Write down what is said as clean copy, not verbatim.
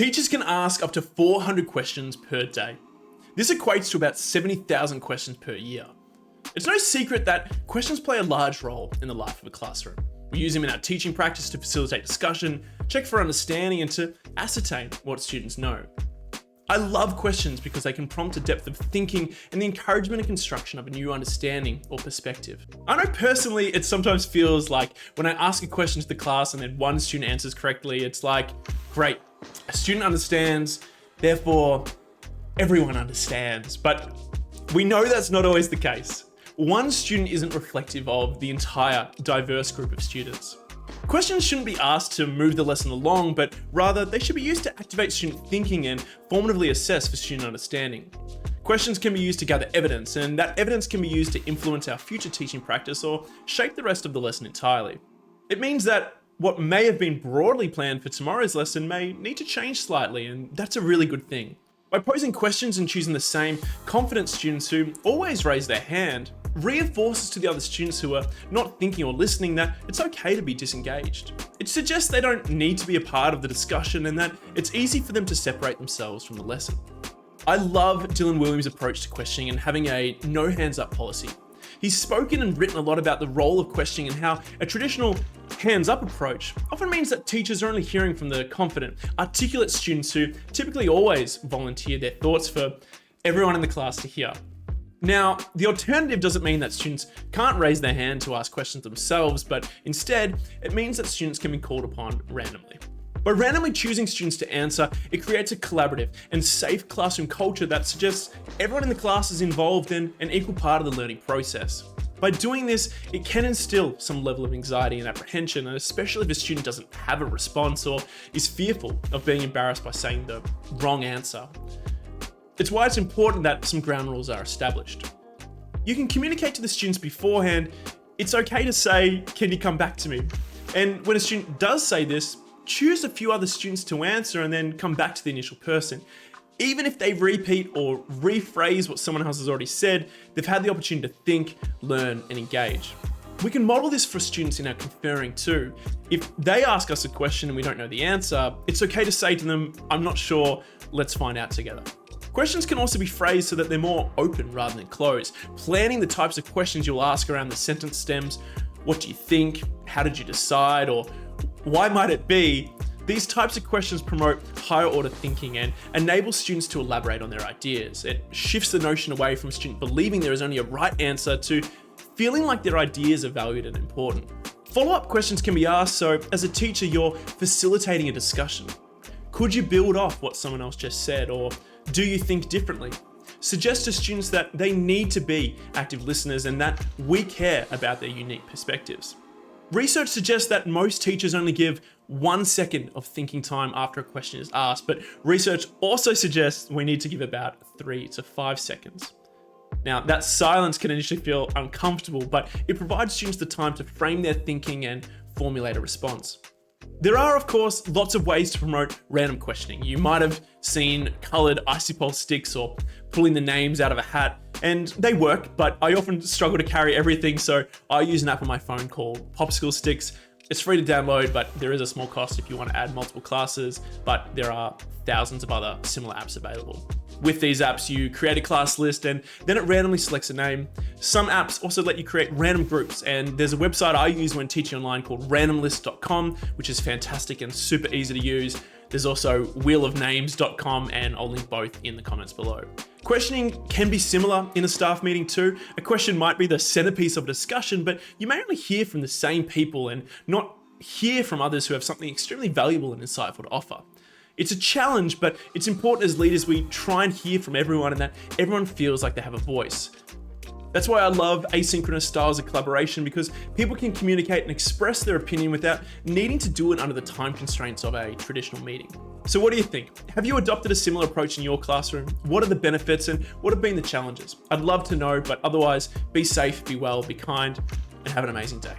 Teachers can ask up to 400 questions per day. This equates to about 70,000 questions per year. It's no secret that questions play a large role in the life of a classroom. We use them in our teaching practice to facilitate discussion, check for understanding, and to ascertain what students know. I love questions because they can prompt a depth of thinking and the encouragement and construction of a new understanding or perspective. I know personally it sometimes feels like when I ask a question to the class and then one student answers correctly, it's like, great, a student understands, therefore everyone understands. But we know that's not always the case. One student isn't reflective of the entire diverse group of students. Questions shouldn't be asked to move the lesson along, but rather they should be used to activate student thinking and formatively assess for student understanding. Questions can be used to gather evidence, and that evidence can be used to influence our future teaching practice or shape the rest of the lesson entirely. It means that what may have been broadly planned for tomorrow's lesson may need to change slightly, and that's a really good thing. By posing questions and choosing the same confident students who always raise their hand, reinforces to the other students who are not thinking or listening that it's okay to be disengaged. It suggests they don't need to be a part of the discussion and that it's easy for them to separate themselves from the lesson. I love Dylan Williams' approach to questioning and having a no hands up policy. He's spoken and written a lot about the role of questioning and how a traditional hands up approach often means that teachers are only hearing from the confident, articulate students who typically always volunteer their thoughts for everyone in the class to hear. Now, the alternative doesn't mean that students can't raise their hand to ask questions themselves, but instead, it means that students can be called upon randomly. By randomly choosing students to answer, it creates a collaborative and safe classroom culture that suggests everyone in the class is involved in an equal part of the learning process. By doing this, it can instill some level of anxiety and apprehension, and especially if a student doesn't have a response or is fearful of being embarrassed by saying the wrong answer. It's why it's important that some ground rules are established. You can communicate to the students beforehand, it's okay to say, can you come back to me? And when a student does say this, choose a few other students to answer and then come back to the initial person. Even if they repeat or rephrase what someone else has already said, they've had the opportunity to think, learn, and engage. We can model this for students in our conferring too. If they ask us a question and we don't know the answer, it's okay to say to them, I'm not sure, let's find out together. Questions can also be phrased so that they're more open rather than closed. Planning the types of questions you'll ask around the sentence stems, what do you think, how did you decide, or why might it be? These types of questions promote higher order thinking and enable students to elaborate on their ideas. It shifts the notion away from a student believing there is only a right answer to feeling like their ideas are valued and important. Follow-up questions can be asked, so as a teacher, you're facilitating a discussion. Could you build off what someone else just said, or do you think differently? Suggest to students that they need to be active listeners and that we care about their unique perspectives. Research suggests that most teachers only give 1 second of thinking time after a question is asked, but research also suggests we need to give about 3 to 5 seconds. Now, that silence can initially feel uncomfortable, but it provides students the time to frame their thinking and formulate a response. There are, of course, lots of ways to promote random questioning. You might have seen colored icy pulse sticks or pulling the names out of a hat, and they work, but I often struggle to carry everything, so I use an app on my phone called Popsicle Sticks. It's free to download, but there is a small cost if you want to add multiple classes, but there are thousands of other similar apps available. With these apps, you create a class list and then it randomly selects a name. Some apps also let you create random groups, and there's a website I use when teaching online called randomlist.com, which is fantastic and super easy to use. There's also wheelofnames.com, and I'll link both in the comments below. Questioning can be similar in a staff meeting too. A question might be the centerpiece of a discussion, but you may only hear from the same people and not hear from others who have something extremely valuable and insightful to offer. It's a challenge, but it's important as leaders we try and hear from everyone and that everyone feels like they have a voice. That's why I love asynchronous styles of collaboration, because people can communicate and express their opinion without needing to do it under the time constraints of a traditional meeting. So what do you think? Have you adopted a similar approach in your classroom? What are the benefits and what have been the challenges? I'd love to know, but otherwise, be safe, be well, be kind, and have an amazing day.